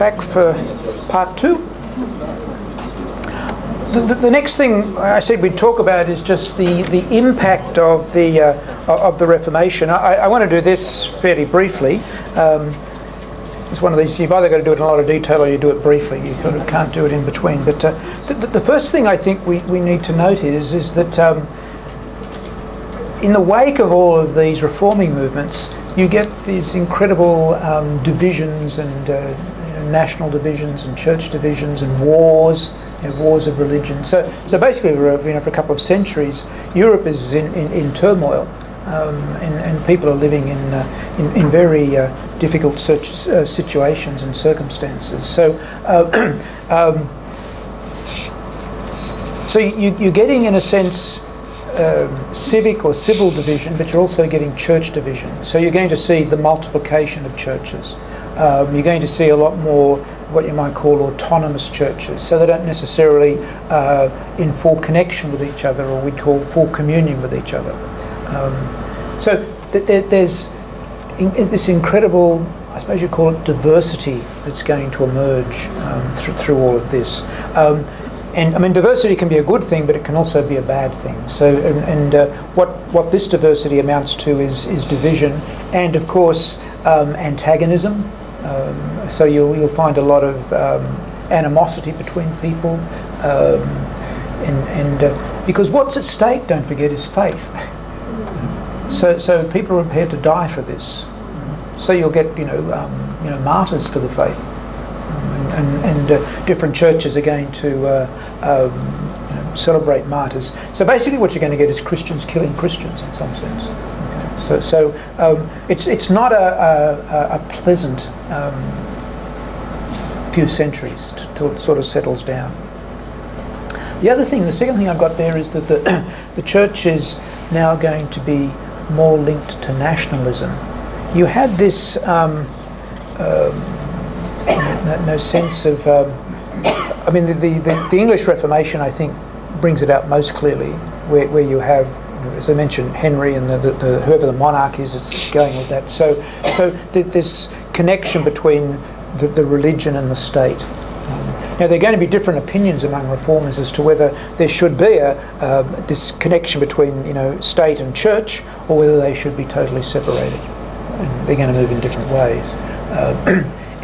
back for part 2. The next thing I said we'd talk about is just the impact of the Reformation. I want to do this fairly briefly. It's one of these, you've either got to do it in a lot of detail or you do it briefly. You kind of can't do it in between. But the first thing I think we need to note is that in the wake of all of these reforming movements, you get these incredible divisions and national divisions and church divisions and wars. Wars of religion. So basically, for a couple of centuries, Europe is in turmoil, and people are living in very difficult situations and circumstances. So you're getting, in a sense, civic or civil division, but you're also getting church division. So you're going to see the multiplication of churches. You're going to see a lot more what you might call autonomous churches, so they don't necessarily in full connection with each other, or we'd call full communion with each other. There's this incredible, I suppose you'd call it, diversity that's going to emerge through all of this. And I mean, diversity can be a good thing, but it can also be a bad thing. So, what this diversity amounts to is division, and of course antagonism. So you'll find a lot of animosity between people, and because what's at stake, don't forget, is faith. So people are prepared to die for this. So you'll get martyrs for the faith, and different churches are going to celebrate martyrs. So basically, what you're going to get is Christians killing Christians in some sense. So it's not a pleasant few centuries till it sort of settles down. The second thing I've got there is that the church is now going to be more linked to nationalism. You had this no sense of. I mean, the English Reformation, I think, brings it out most clearly, where you have, as I mentioned, Henry and whoever the monarch is, it's going with that. So this connection between the religion and the state. Now, there are going to be different opinions among reformers as to whether there should be this connection between state and church, or whether they should be totally separated. And they're going to move in different ways.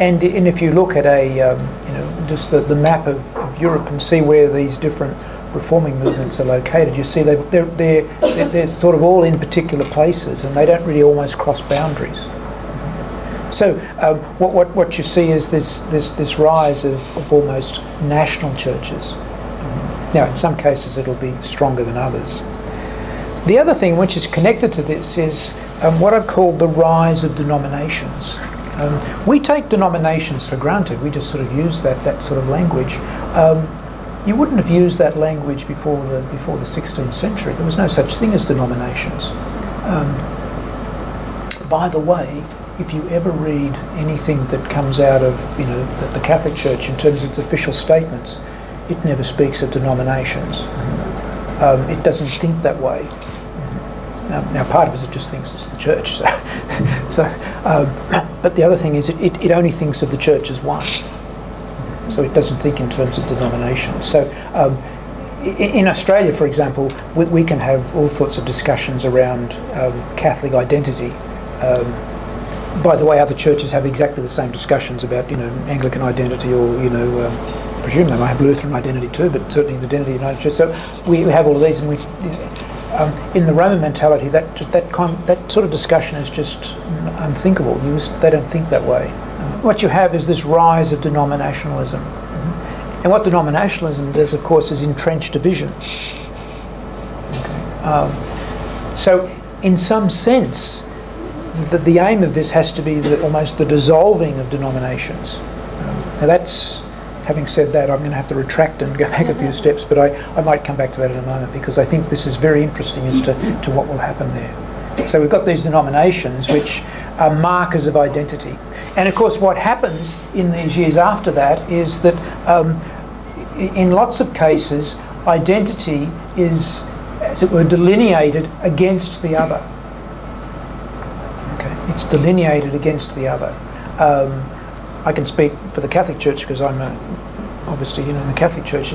And if you look at just the map of Europe and see where these different reforming movements are located, you see they're sort of all in particular places, and they don't really almost cross boundaries. So what you see is this rise of almost national churches. Now, in some cases it'll be stronger than others. The other thing which is connected to this is what I've called the rise of denominations. We take denominations for granted. We just sort of use that sort of language. You wouldn't have used that language before the 16th century. There was no such thing as denominations. By the way, if you ever read anything that comes out of the Catholic Church in terms of its official statements, it never speaks of denominations. It doesn't think that way. Now part of it just thinks it's the church. But the other thing is it only thinks of the church as one. So it doesn't think in terms of denominations. So in Australia, for example, we can have all sorts of discussions around Catholic identity. By the way, other churches have exactly the same discussions about Anglican identity, or presume they might have Lutheran identity too, but certainly the identity of the United Church. So we have all of these, and we in the Roman mentality that sort of discussion is just unthinkable. They don't think that way. What you have is this rise of denominationalism, and what denominationalism does, of course, is entrench division. So, in some sense, the aim of this has to be almost the dissolving of denominations. Now that's, having said that, I'm going to have to retract and go back a few steps, but I might come back to that in a moment, because I think this is very interesting as to what will happen there. So we've got these denominations which are markers of identity. And of course what happens in these years after that is that in lots of cases identity is, as it were, delineated against the other. It's delineated against the other. I can speak for the Catholic Church because I'm obviously in the Catholic Church.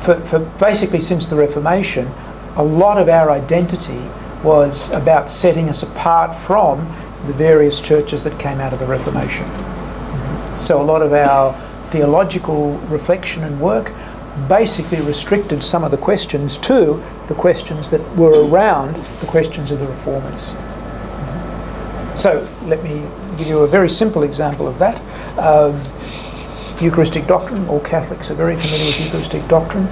For basically since the Reformation, a lot of our identity was about setting us apart from the various churches that came out of the Reformation. So a lot of our theological reflection and work basically restricted some of the questions to the questions that were around the questions of the Reformers. So let me give you a very simple example of that. Eucharistic Doctrine. All Catholics are very familiar with Eucharistic Doctrine.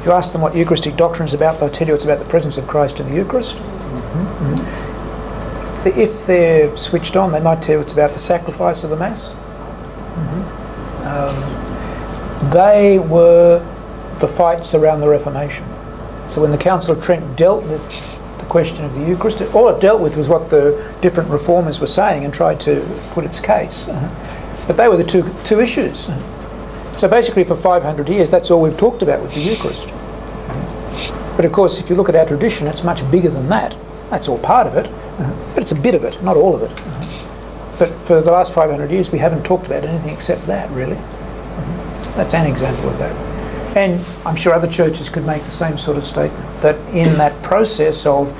You ask them what Eucharistic Doctrine is about, they'll tell you it's about the presence of Christ in the Eucharist. If they're switched on, they might tell you it's about the sacrifice of the Mass. They were the fights around the Reformation. So when the Council of Trent dealt with the question of the Eucharist, all it dealt with was what the different reformers were saying and tried to put its case. But they were the two issues. So basically for 500 years, that's all we've talked about with the Eucharist. But of course, if you look at our tradition, it's much bigger than that. That's all part of it, but it's a bit of it, not all of it. But for the last 500 years, we haven't talked about anything except that, really. That's an example of that. And I'm sure other churches could make the same sort of statement, that in that process of,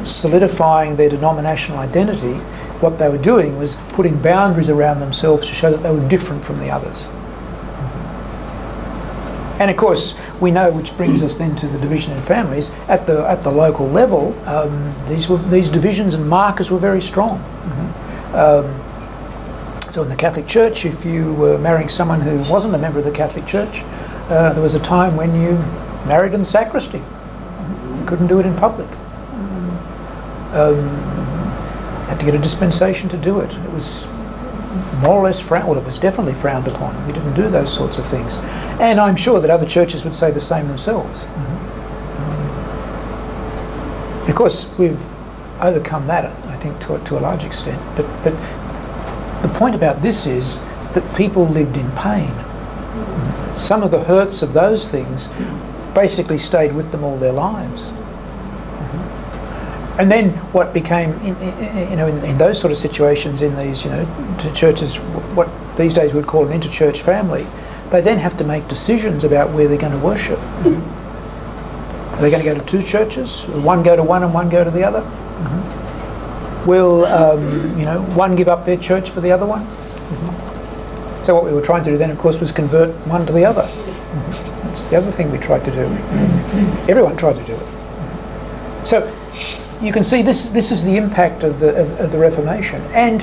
solidifying their denominational identity, what they were doing was putting boundaries around themselves to show that they were different from the others. And of course, we know, which brings us then to the division in families, at the local level, these divisions and markers were very strong. So in the Catholic Church, if you were marrying someone who wasn't a member of the Catholic Church, there was a time when you married in the sacristy. You couldn't do it in public. Had to get a dispensation to do it. It was more or less frowned, well, it was definitely frowned upon. We didn't do those sorts of things. And I'm sure that other churches would say the same themselves. Of course, we've overcome that, I think, to a large extent. But the point about this is that people lived in pain. Some of the hurts of those things basically stayed with them all their lives. And then what became, in those sort of situations, in these, churches, what these days we'd call an interchurch family, they then have to make decisions about where they're going to worship. Are they going to go to two churches? Will one go to one and one go to the other? Will, one give up their church for the other one? So what we were trying to do then, of course, was convert one to the other. That's the other thing we tried to do. Everyone tried to do it. So you can see this is the impact of the Reformation. And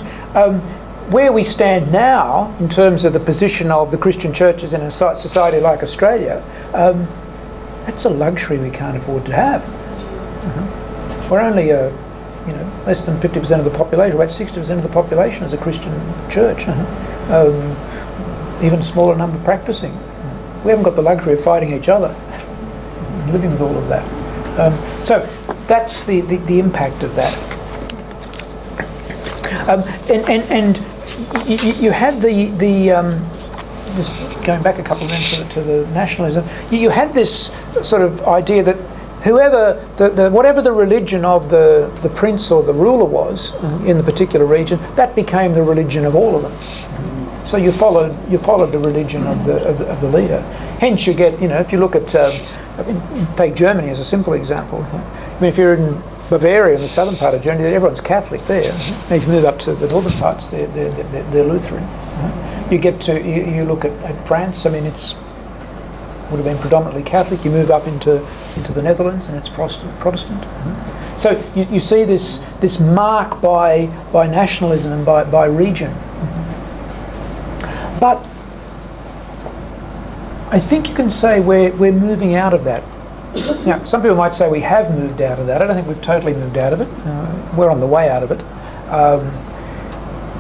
where we stand now, in terms of the position of the Christian churches in a society like Australia, that's a luxury we can't afford to have. We're only less than 50% of the population, about 60% of the population is a Christian church. Even a smaller number practicing. We haven't got the luxury of fighting each other, living with all of that. So that's the impact of that. And you had just going back a couple of minutes to the nationalism, you had this sort of idea that whatever the religion of the prince or the ruler was in the particular region, that became the religion of all of them. So you followed the religion of the leader. Hence, you get, if you look at, take Germany as a simple example. If you're in Bavaria, in the southern part of Germany, everyone's Catholic there. And if you move up to the northern parts, they're Lutheran. You get to you look at France. It's would have been predominantly Catholic. You move up into the Netherlands, and it's Protestant. So you see this mark by nationalism and by region. But I think you can say we're moving out of that. Now, some people might say we have moved out of that. I don't think we've totally moved out of it. We're on the way out of it.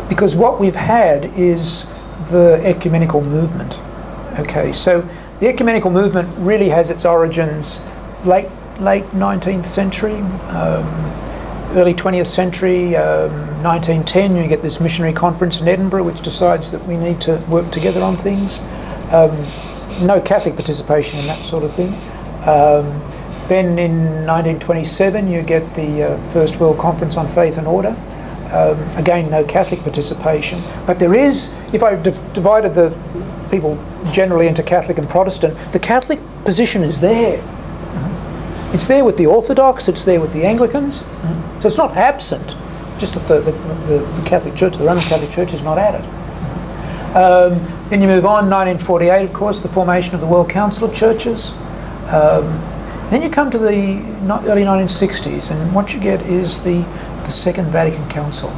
Because what we've had is the Ecumenical Movement. Okay, so the Ecumenical Movement really has its origins late 19th century, early 20th century, 1910, you get this missionary conference in Edinburgh which decides that we need to work together on things. No Catholic participation in that sort of thing. Then in 1927 you get the First World Conference on Faith and Order. Again, no Catholic participation. But there is, if I divided the people generally into Catholic and Protestant, the Catholic position is there. It's there with the Orthodox, it's there with the Anglicans. So it's not absent, just that the Catholic Church, the Roman Catholic Church, is not at it. Then you move on, 1948, of course, the formation of the World Council of Churches. Then you come to the early 1960s, and what you get is the Second Vatican Council.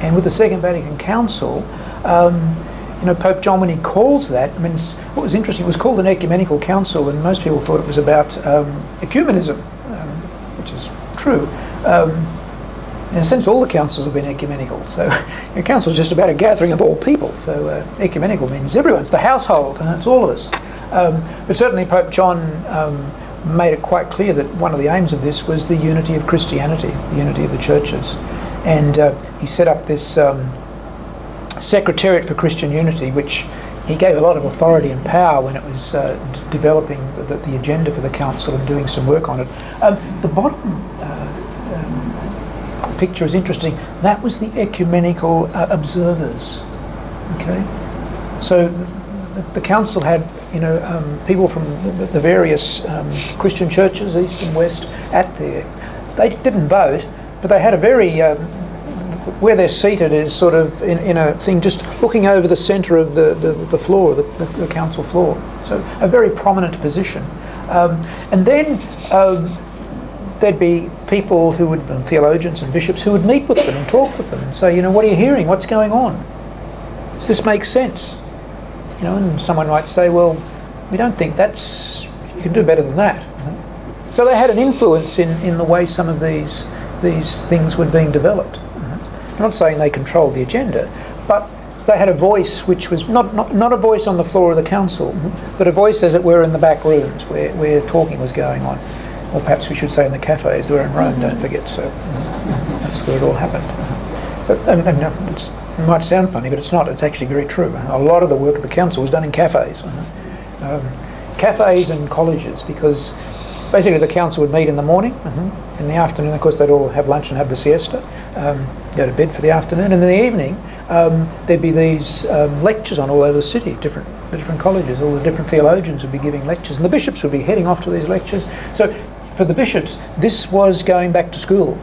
And with the Second Vatican Council, Pope John, when he calls that, what was interesting, it was called an ecumenical council, and most people thought it was about ecumenism, which is true. In a sense, all the councils have been ecumenical. So a council is just about a gathering of all people. So ecumenical means everyone. It's the household, and it's all of us. But certainly Pope John made it quite clear that one of the aims of this was the unity of Christianity, the unity of the churches. And he set up this Secretariat for Christian Unity, which he gave a lot of authority and power when it was developing the agenda for the council and doing some work on it. The bottom picture is interesting. That was the ecumenical observers. Okay, so the council had people from the various Christian churches, east and west, at there. They didn't vote, but they had a very where they're seated is sort of in a thing just looking over the centre of the floor, the council floor. So a very prominent position. And then there'd be people who would, theologians and bishops, who would meet with them and talk with them and say, what are you hearing? What's going on? Does this make sense? And someone might say, well, we don't think you can do better than that. So they had an influence in the way some of these things were being developed. I'm not saying they controlled the agenda, but they had a voice which was not a voice on the floor of the council, but a voice, as it were, in the back rooms where talking was going on. Or perhaps we should say in the cafes. They were in Rome, don't forget, so that's where it all happened. It might sound funny, but it's not. It's actually very true. A lot of the work of the council was done in cafes. Cafes and colleges, because basically the council would meet in the morning. In the afternoon, of course, they'd all have lunch and have the siesta, go to bed for the afternoon. And in the evening, there'd be these lectures on all over the city, the different colleges. All the different theologians would be giving lectures, and the bishops would be heading off to these lectures. So for the bishops, this was going back to school.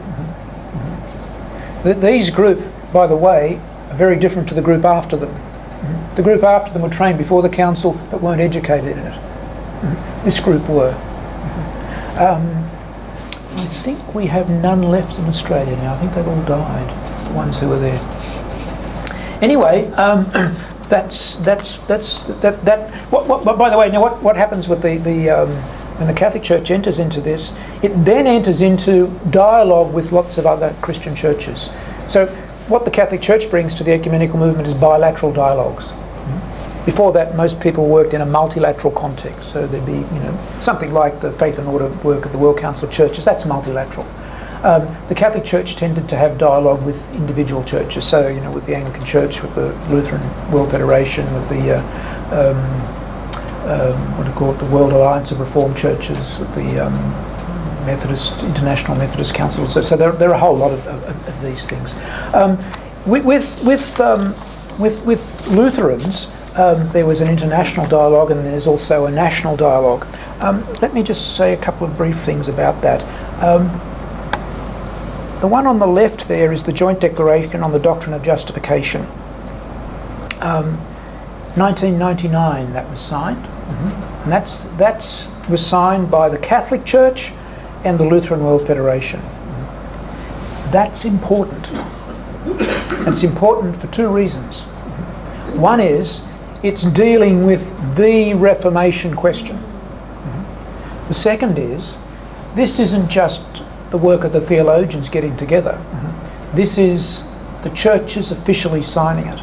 These group, by the way, are very different to the group after them. The group after them were trained before the council but weren't educated in it. This group were. I think we have none left in Australia now. I think they've all died, the ones who were there. Anyway, that's that. What by the way, now what happens with when the Catholic Church enters into this? It then enters into dialogue with lots of other Christian churches. So what the Catholic Church brings to the ecumenical movement is bilateral dialogues. Before that, most people worked in a multilateral context. So there'd be, something like the faith and order work of the World Council of Churches. That's multilateral. The Catholic Church tended to have dialogue with individual churches. So, with the Anglican Church, with the Lutheran World Federation, with the the World Alliance of Reformed Churches, with the International Methodist Council. So there are a whole lot of these things. With Lutherans, there was an international dialogue, and there's also a national dialogue. Let me just say a couple of brief things about that. The one on the left there is the Joint Declaration on the Doctrine of Justification. 1999 that was signed, and that was signed by the Catholic Church and the Lutheran World Federation. That's important. And it's important for two reasons. One is it's dealing with the Reformation question. The second is this isn't just the work of the theologians getting together. This is the churches officially signing it.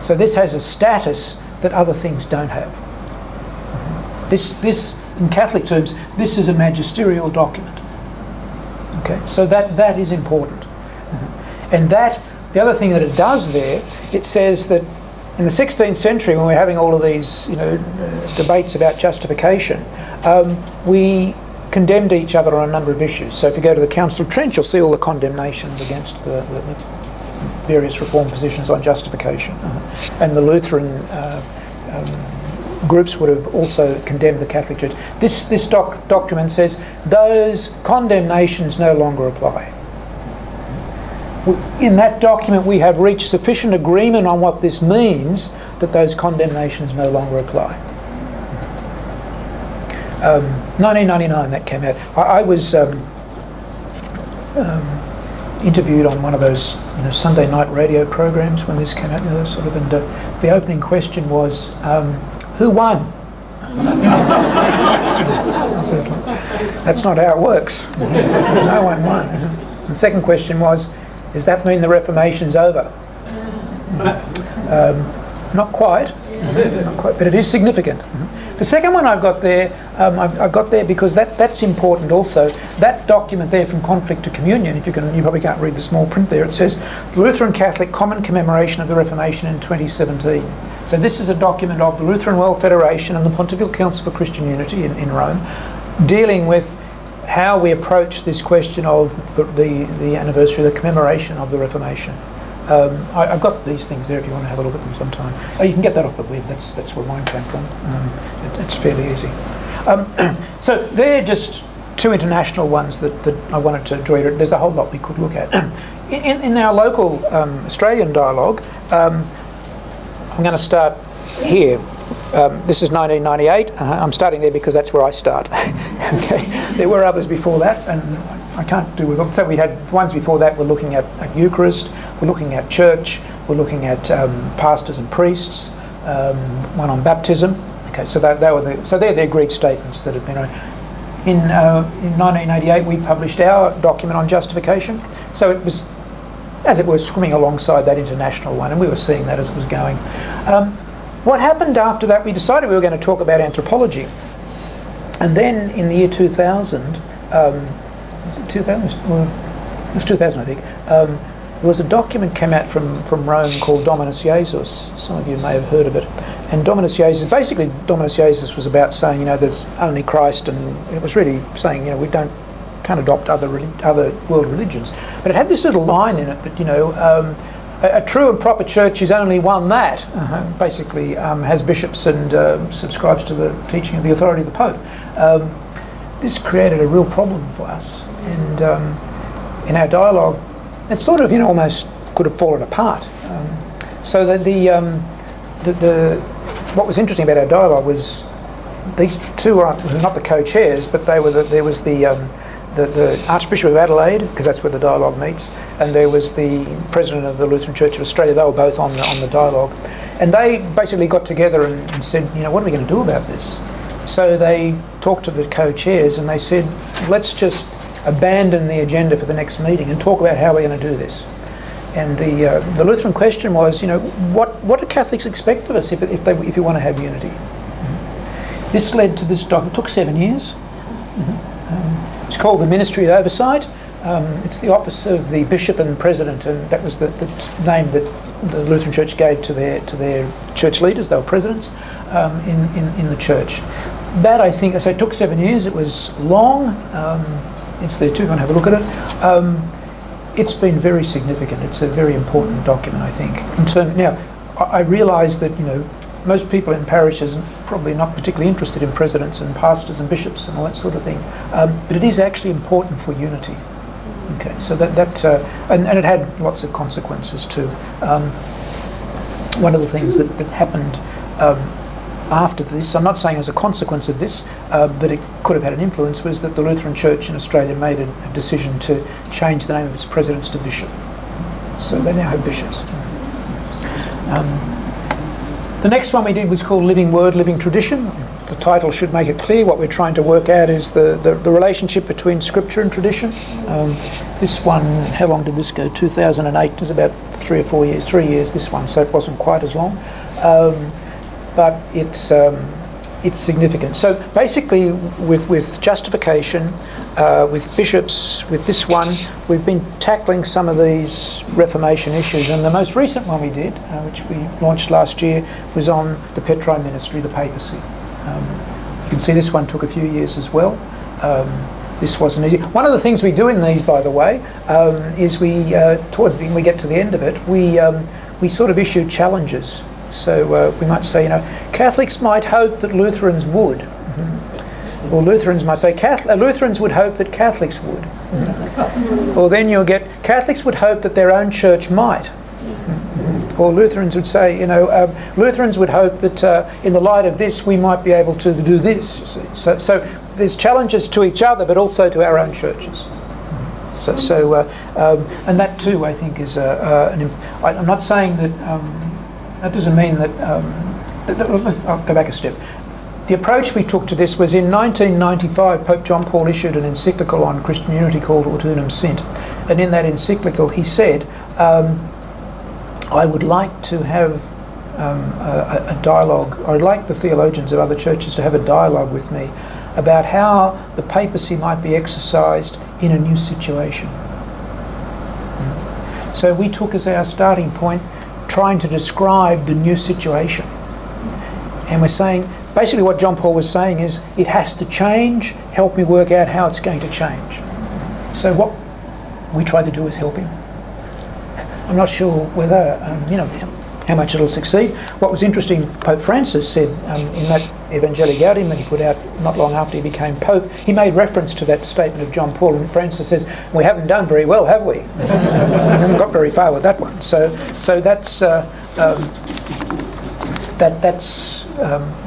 So this has a status that other things don't have. This in Catholic terms, this is a magisterial document. Okay, so that is important. And that, the other thing that it does there, it says that in the 16th century, when we're having all of these, debates about justification, we condemned each other on a number of issues. So if you go to the Council of Trent, you'll see all the condemnations against the various Reformed positions on justification. And the Lutheran groups would have also condemned the Catholic Church. This document says those condemnations no longer apply. In that document we have reached sufficient agreement on what this means that those condemnations no longer apply. 1999 that came out. I was interviewed on one of those Sunday night radio programs when this came out, and the opening question was, who won? I said, that's not how it works. No one won. The second question was, does that mean the Reformation's over? Not quite, but it is significant. The second one I've got there, I've got there because that's important also. That document there, From Conflict to Communion, you probably can't read the small print there, it says, the Lutheran Catholic Common Commemoration of the Reformation in 2017. So this is a document of the Lutheran World Federation and the Pontifical Council for Christian Unity in Rome, dealing with how we approach this question of the anniversary, the commemoration of the Reformation. I've got these things there if you want to have a look at them sometime. Oh, you can get that off the web, that's where mine came from. It's fairly easy. So they're just two international ones that I wanted to draw you. There's a whole lot we could look at. In our local Australian dialogue, I'm going to start here. This is 1998. I'm starting there because that's where I start. Okay. There were others before that, and I can't do with them. So we had ones before that. We're looking at Eucharist. We're looking at church. We're looking at pastors and priests. One on baptism. Okay. So they're the agreed statements that have been. In 1988, we published our document on justification. So it was, as it were, swimming alongside that international one, and we were seeing that as it was going. What happened after that, we decided we were going to talk about anthropology. And then in the year 2000, was it 2000? Well, it was 2000, I think. There was a document came out from Rome called Dominus Jesus. Some of you may have heard of it. And Dominus Jesus was about saying, there's only Christ, and it was really saying, we can't adopt other world religions. But it had this little line in it that, a true and proper church is only one that basically has bishops and subscribes to the teaching and the authority of the Pope. This created a real problem for us, and in our dialogue, it sort of almost could have fallen apart. So that what was interesting about our dialogue was these two were not the co-chairs, but there was the Archbishop of Adelaide, because that's where the dialogue meets, and there was the President of the Lutheran Church of Australia. They were both on the dialogue, and they basically got together and said, what are we going to do about this? So they talked to the co-chairs and they said, let's just abandon the agenda for the next meeting and talk about how we're going to do this. And the Lutheran question was, what do Catholics expect of us if you want to have unity? This led to this document. It took 7 years. It's called the Ministry of Oversight. It's the office of the bishop and president, and that was the name that the Lutheran Church gave to their church leaders. They were presidents in the church. That, I think, so it took 7 years. It was long. It's there too. If you want to have a look at it. It's been very significant. It's a very important document, I think. Now, I realise that most people in parishes are probably not particularly interested in presidents and pastors and bishops and all that sort of thing, but it is actually important for unity. Okay, so and it had lots of consequences too. One of the things that happened after this, I'm not saying as a consequence of this, but it could have had an influence, was that the Lutheran Church in Australia made a decision to change the name of its presidents to bishop. So they now have bishops. The next one we did was called Living Word, Living Tradition. The title should make it clear. What we're trying to work out is the relationship between Scripture and tradition. This one, how long did this go? 2008, it was about 3 or 4 years. 3 years, this one, so it wasn't quite as long. But it's significant. So basically with justification, with bishops, with this one, we've been tackling some of these Reformation issues, and the most recent one we did, which we launched last year, was on the Patron ministry, the Papacy. You can see this one took a few years as well. this wasn't easy. One of the things we do in these, by the way, is we we get to the end of it, we sort of issue challenges. So we might say, Catholics might hope that Lutherans would. Or Lutherans might say, Lutherans would hope that Catholics would. Or then you'll get, Catholics would hope that their own church might. Or Lutherans would say, Lutherans would hope that in the light of this we might be able to do this. You see. So there's challenges to each other, but also to our own churches. And that too, I think, is I'm not saying that that doesn't mean that. I'll go back a step. The approach we took to this was in 1995. Pope John Paul issued an encyclical on Christian unity called Ordunum Sint, and in that encyclical he said, I would like to have a dialogue. I'd like the theologians of other churches to have a dialogue with me about how the papacy might be exercised in a new situation. So we took as our starting point trying to describe the new situation. And we're saying, basically what John Paul was saying is, it has to change, help me work out how it's going to change. So what we try to do is help him. I'm not sure whether, how much it'll succeed. What was interesting, Pope Francis said in that Evangelii Gaudium that he put out not long after he became Pope, he made reference to that statement of John Paul, and Francis says, we haven't done very well, have we? We haven't got very far with that one. So that's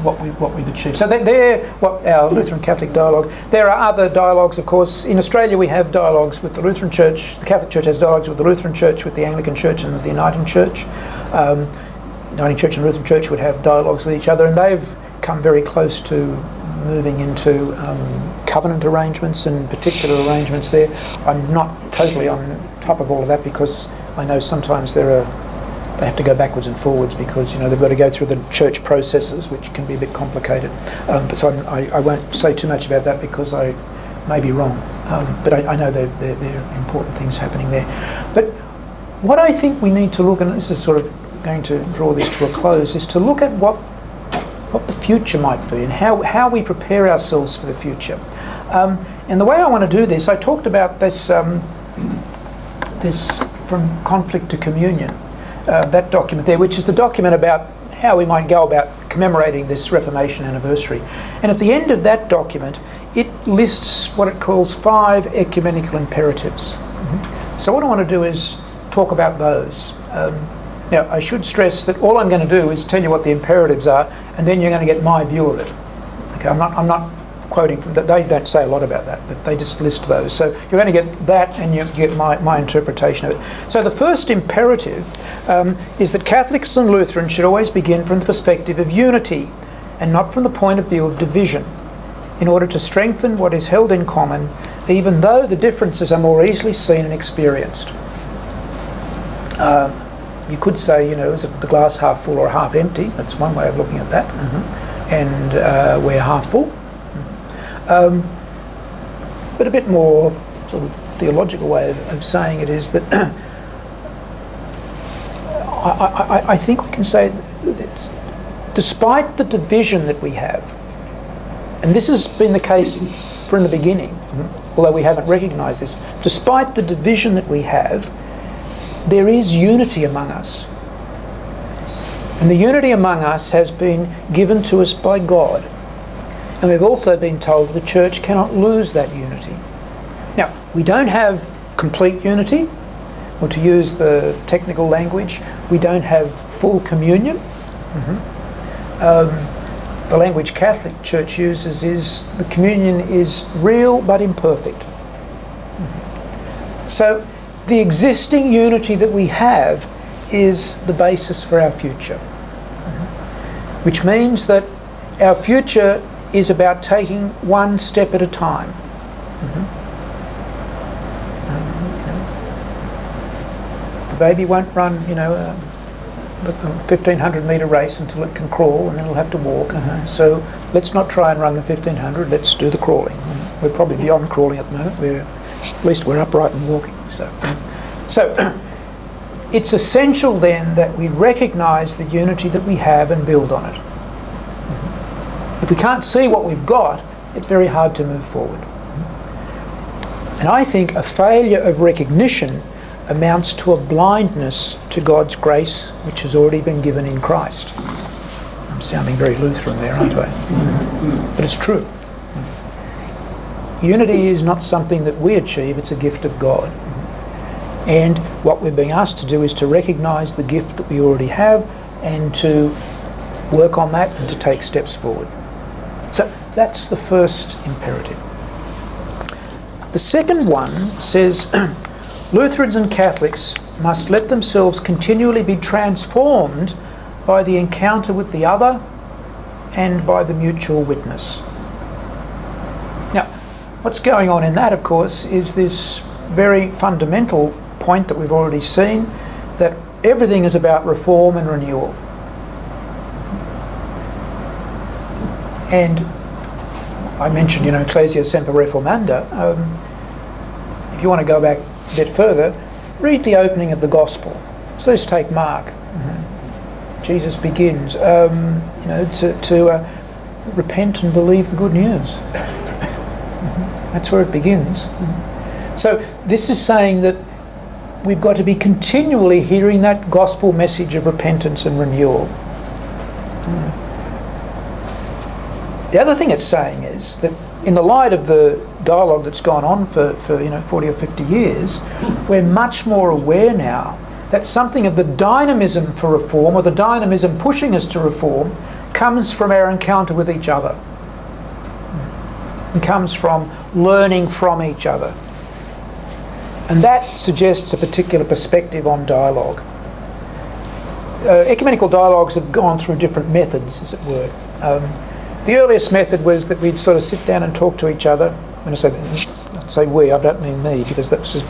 what we've achieved. So they're what our Lutheran Catholic dialogue. There are other dialogues, of course. In Australia we have dialogues with the Lutheran Church. The Catholic Church has dialogues with the Lutheran Church, with the Anglican Church and with the Uniting Church. Uniting Church and Lutheran Church would have dialogues with each other, and they've come very close to moving into covenant arrangements and particular arrangements there. I'm not totally on top of all of that because I know sometimes they have to go backwards and forwards because they've got to go through the church processes, which can be a bit complicated. So I won't say too much about that because I may be wrong. But I know there are important things happening there. But what I think we need to look, and this is sort of going to draw this to a close, is to look at what the future might be and how we prepare ourselves for the future. And the way I want to do this, I talked about this From Conflict to Communion. That document there, which is the document about how we might go about commemorating this Reformation anniversary. And at the end of that document, it lists what it calls 5 ecumenical imperatives. So what I want to do is talk about those. Now, I should stress that all I'm going to do is tell you what the imperatives are, and then you're going to get my view of it. Okay, I'm not quoting from that. They don't say a lot about that, but they just list those. So you're going to get that, and you get my interpretation of it. So the first imperative is that Catholics and Lutherans should always begin from the perspective of unity and not from the point of view of division, in order to strengthen what is held in common, even though the differences are more easily seen and experienced. You could say, is it the glass half full or half empty? That's one way of looking at that. And we're half full. But a bit more sort of theological way of saying it is that I think we can say that despite the division that we have, and this has been the case from the beginning, although we haven't recognised this, despite the division that we have, there is unity among us. And the unity among us has been given to us by God. And we've also been told the Church cannot lose that unity. Now, we don't have complete unity, or to use the technical language, we don't have full communion. The language Catholic Church uses is the communion is real but imperfect. So the existing unity that we have is the basis for our future, which means that our future is about taking one step at a time. The baby won't run, the 1,500 metre race until it can crawl, and then it'll have to walk. So let's not try and run the 1,500. Let's do the crawling. We're probably beyond crawling at the moment. At least we're upright and walking. So it's essential then that we recognise the unity that we have and build on it. If we can't see what we've got, it's very hard to move forward. And I think a failure of recognition amounts to a blindness to God's grace, which has already been given in Christ. I'm sounding very Lutheran there, aren't I? But it's true. Unity is not something that we achieve, it's a gift of God. And what we're being asked to do is to recognise the gift that we already have and to work on that and to take steps forward. So that's the first imperative. The second one says, Lutherans and Catholics must let themselves continually be transformed by the encounter with the other and by the mutual witness. Now, what's going on in that, of course, is this very fundamental point that we've already seen, that everything is about reform and renewal. And I mentioned, Ecclesia Semper Reformanda. If you want to go back a bit further, read the opening of the Gospel. So let's take Mark. Jesus begins, to repent and believe the good news. That's where it begins. So this is saying that we've got to be continually hearing that gospel message of repentance and renewal. The other thing it's saying is that in the light of the dialogue that's gone on for 40 or 50 years, we're much more aware now that something of the dynamism for reform, or the dynamism pushing us to reform, comes from our encounter with each other. It comes from learning from each other. And that suggests a particular perspective on dialogue. Ecumenical dialogues have gone through different methods, as it were. The earliest method was that we'd sort of sit down and talk to each other. When I say we, I don't mean me, because that was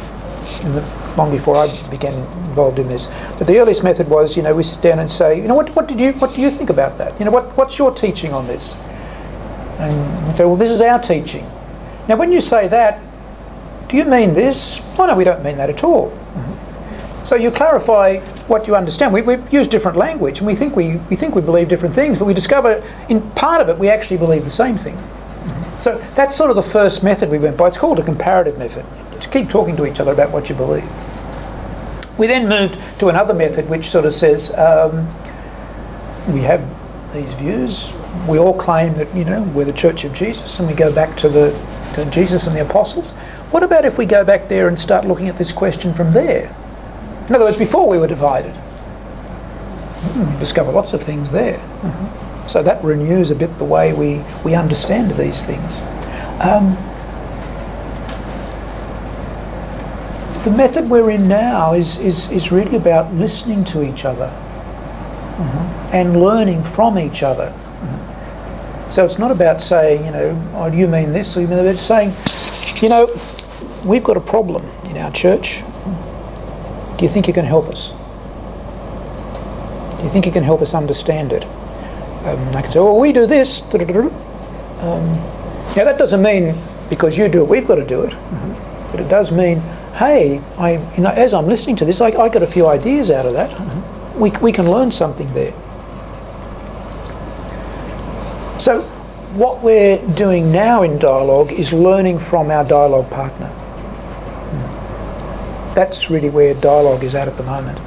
long before I became involved in this. But the earliest method was, we sit down and say, what do you think about that? What's your teaching on this? And we'd say, well, this is our teaching. Now, when you say that, do you mean this? Oh, no, we don't mean that at all. So you clarify what you understand. We use different language, and we think we believe different things, but we discover in part of it we actually believe the same thing. So that's sort of the first method we went by. It's called a comparative method. To keep talking to each other about what you believe. We then moved to another method which sort of says, we have these views. We all claim that, we're the Church of Jesus, and we go back to Jesus and the Apostles. What about if we go back there and start looking at this question from there? In other words, before we were divided. We discover lots of things there. So that renews a bit the way we understand these things. The method we're in now is really about listening to each other and learning from each other. So it's not about saying, oh, do you mean this? Or you mean that? It's saying, we've got a problem in our church. Do you think you can help us? Do you think you can help us understand it? I can say, well, we do this. Now that doesn't mean because you do it, we've got to do it. But it does mean, hey, as I'm listening to this, I got a few ideas out of that. We can learn something there. So what we're doing now in dialogue is learning from our dialogue partner. That's really where dialogue is at the moment.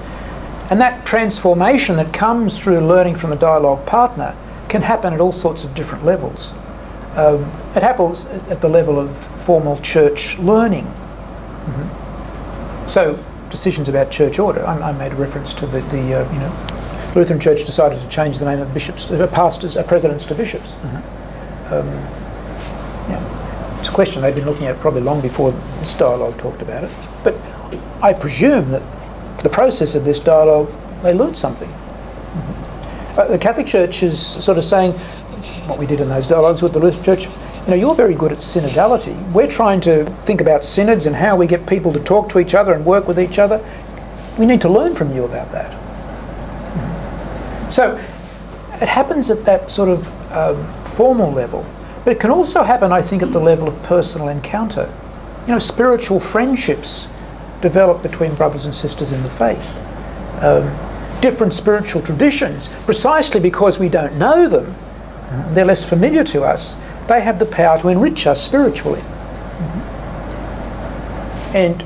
And that transformation that comes through learning from the dialogue partner can happen at all sorts of different levels. It happens at the level of formal church learning. So decisions about church order. I made a reference to the Lutheran Church decided to change the name of presidents to bishops. It's a question they've been looking at probably long before this dialogue talked about it. But I presume that the process of this dialogue, they learned something. The Catholic Church is sort of saying, what we did in those dialogues with the Lutheran Church, you're very good at synodality. We're trying to think about synods and how we get people to talk to each other and work with each other. We need to learn from you about that. So it happens at that sort of formal level, but it can also happen, I think, at the level of personal encounter. Spiritual friendships develop between brothers and sisters in the faith. Different spiritual traditions, precisely because we don't know them, they're less familiar to us, they have the power to enrich us spiritually. And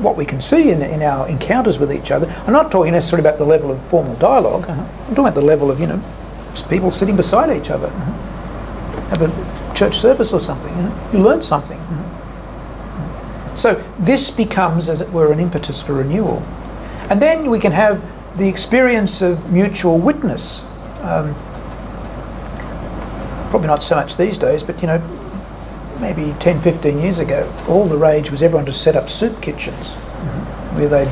what we can see in our encounters with each other, I'm not talking necessarily about the level of formal dialogue, I'm talking about the level of, just people sitting beside each other. Have a church service or something, you learn something. So this becomes, as it were, an impetus for renewal. And then we can have the experience of mutual witness. Probably not so much these days, but maybe 10, 15 years ago, all the rage was everyone to set up soup kitchens where they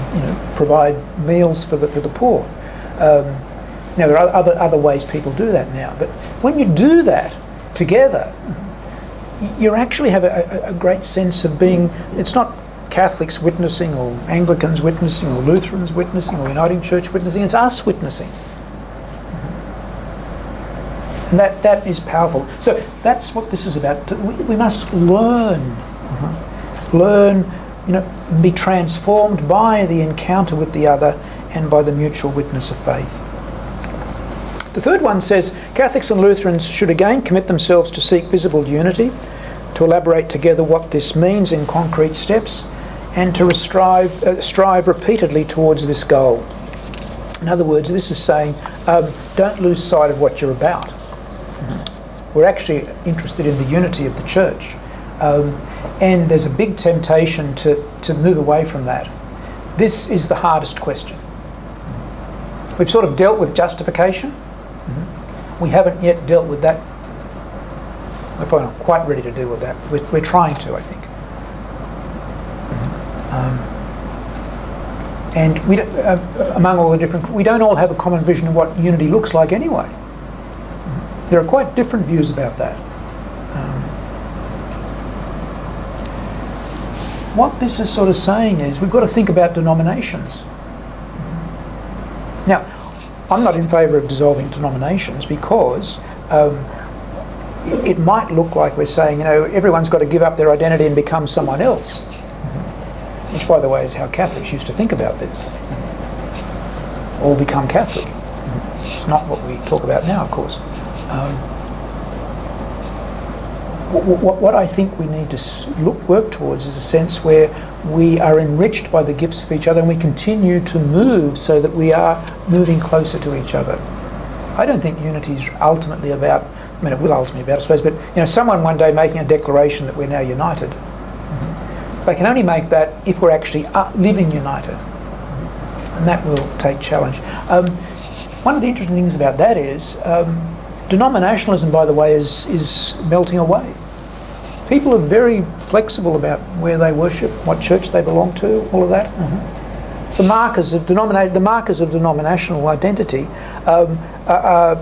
provide meals for the poor. Now there are other ways people do that now, but when you do that together, you actually have a great sense of being. It's not Catholics witnessing or Anglicans witnessing or Lutherans witnessing or Uniting Church witnessing, it's us witnessing. And that is powerful. So that's what this is about. We must learn, be transformed by the encounter with the other and by the mutual witness of faith. The third one says, Catholics and Lutherans should again commit themselves to seek visible unity, to elaborate together what this means in concrete steps, and to strive repeatedly towards this goal. In other words, this is saying, don't lose sight of what you're about. We're actually interested in the unity of the church. And there's a big temptation to move away from that. This is the hardest question. We've sort of dealt with justification. We haven't yet dealt with that. We're probably not quite ready to deal with that. We're trying to, I think. And we don't, among all the different, we don't all have a common vision of what unity looks like anyway. There are quite different views about that. What this is sort of saying is we've got to think about denominations. Now, I'm not in favour of dissolving denominations because it might look like we're saying, everyone's got to give up their identity and become someone else. Which, by the way, is how Catholics used to think about this. All become Catholic. It's not what we talk about now, of course. What I think we need to work towards is a sense where we are enriched by the gifts of each other and we continue to move so that we are moving closer to each other. I don't think unity is ultimately about, it will ultimately be about, I suppose, but someone one day making a declaration that we're now united. They can only make that if we're actually living united. And that will take challenge. One of the interesting things about that is denominationalism, by the way, is melting away. People are very flexible about where they worship, what church they belong to, all of that. The markers of denominational identity are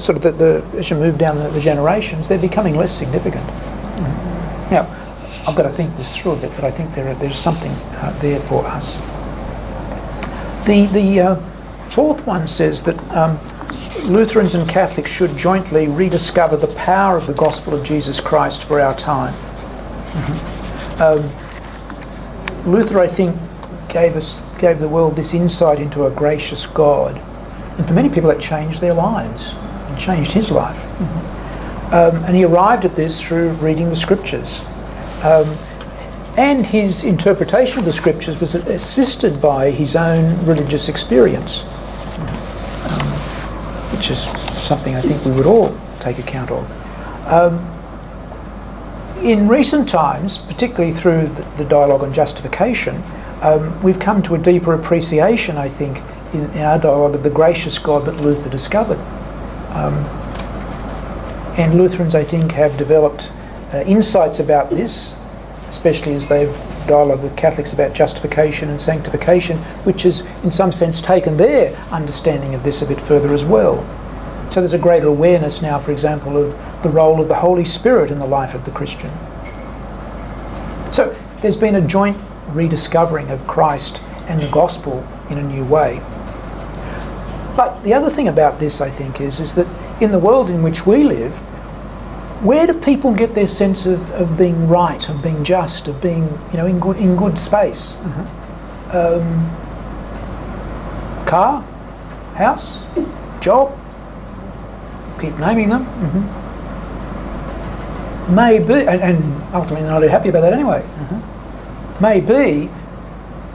sort of as you move down the generations, they're becoming less significant. Now, I've got to think this through a bit, but I think there's something there for us. The fourth one says that Lutherans and Catholics should jointly rediscover the power of the gospel of Jesus Christ for our time. Luther, I think, gave the world this insight into a gracious God, and for many people that changed their lives and changed his life. And he arrived at this through reading the scriptures. And his interpretation of the scriptures was assisted by his own religious experience, which is something I think we would all take account of. In recent times, particularly through the dialogue on justification, we've come to a deeper appreciation, I think, in our dialogue of the gracious God that Luther discovered. And Lutherans, I think, have developed insights about this, especially as they've dialogued with Catholics about justification and sanctification, which has, in some sense, taken their understanding of this a bit further as well. So there's a greater awareness now, for example, of the role of the Holy Spirit in the life of the Christian. So there's been a joint rediscovering of Christ and the gospel in a new way. But the other thing about this, I think, is that in the world in which we live, where do people get their sense of being right, of being just, of being, in good space? Car, house, job, keep naming them. Maybe, and ultimately they're not happy about that anyway. Maybe,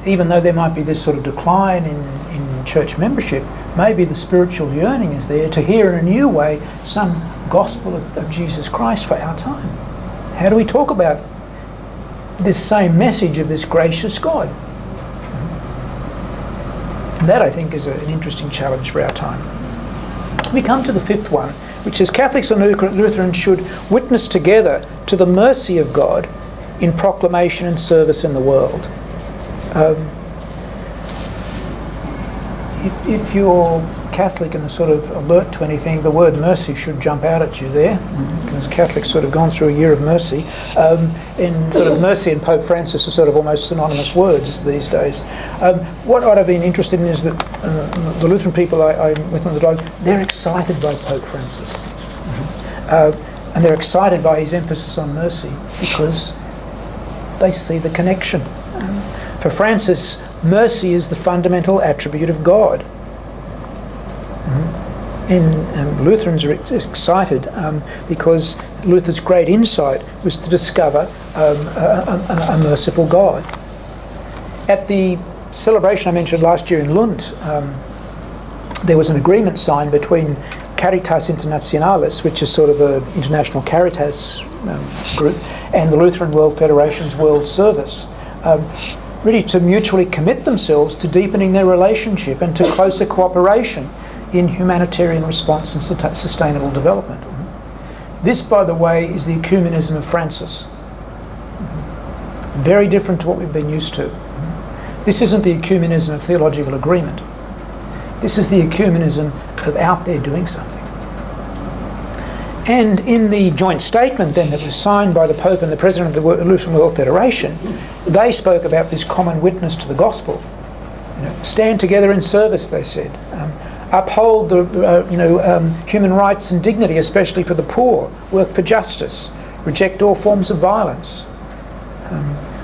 even though there might be this sort of decline in church membership, maybe the spiritual yearning is there to hear in a new way some gospel of Jesus Christ for our time. How do we talk about this same message of this gracious God? That, I think, is an interesting challenge for our time. We come to the fifth one, which says Catholics and Lutherans should witness together to the mercy of God in proclamation and service in the world. If you're Catholic and are sort of alert to anything, the word mercy should jump out at you there, because Catholics sort of gone through a year of mercy. And sort of mercy and Pope Francis are sort of almost synonymous words these days. What I've been interested in is that the Lutheran people I'm with on the dialogue, they're excited by Pope Francis. And they're excited by his emphasis on mercy because they see the connection. For Francis, mercy is the fundamental attribute of God. And Lutherans are excited because Luther's great insight was to discover a merciful God. At the celebration I mentioned last year in Lund, there was an agreement signed between Caritas Internationalis, which is sort of the international Caritas group, and the Lutheran World Federation's World Service, really to mutually commit themselves to deepening their relationship and to closer cooperation in humanitarian response and sustainable development. This, by the way, is the ecumenism of Francis. Very different to what we've been used to. This isn't the ecumenism of theological agreement. This is the ecumenism of out there doing something. And in the joint statement then that was signed by the Pope and the President of the Lutheran World Federation, they spoke about this common witness to the gospel. Stand together in service, they said. Uphold the human rights and dignity, especially for the poor. Work for justice. Reject all forms of violence.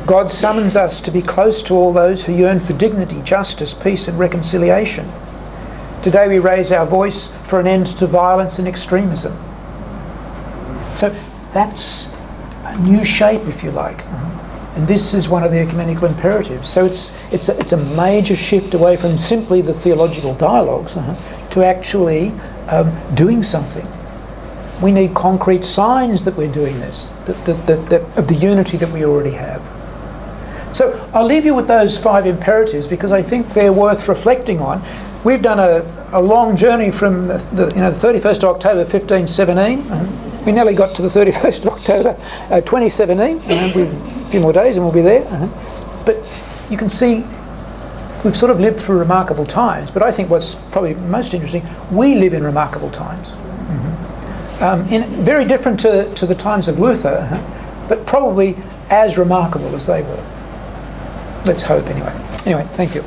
God summons us to be close to all those who yearn for dignity, justice, peace and reconciliation. Today we raise our voice for an end to violence and extremism. So that's a new shape, if you like. And this is one of the ecumenical imperatives. So it's a major shift away from simply the theological dialogues to actually doing something. We need concrete signs that we're doing this, that of the unity that we already have. So I'll leave you with those 5 imperatives because I think they're worth reflecting on. We've done a long journey from the 31st of October 1517. We nearly got to the 31st of October 2017. A few more days and we'll be there. But you can see we've sort of lived through remarkable times. But I think what's probably most interesting, we live in remarkable times. Very different to the times of Luther, but probably as remarkable as they were. Let's hope anyway. Anyway, thank you.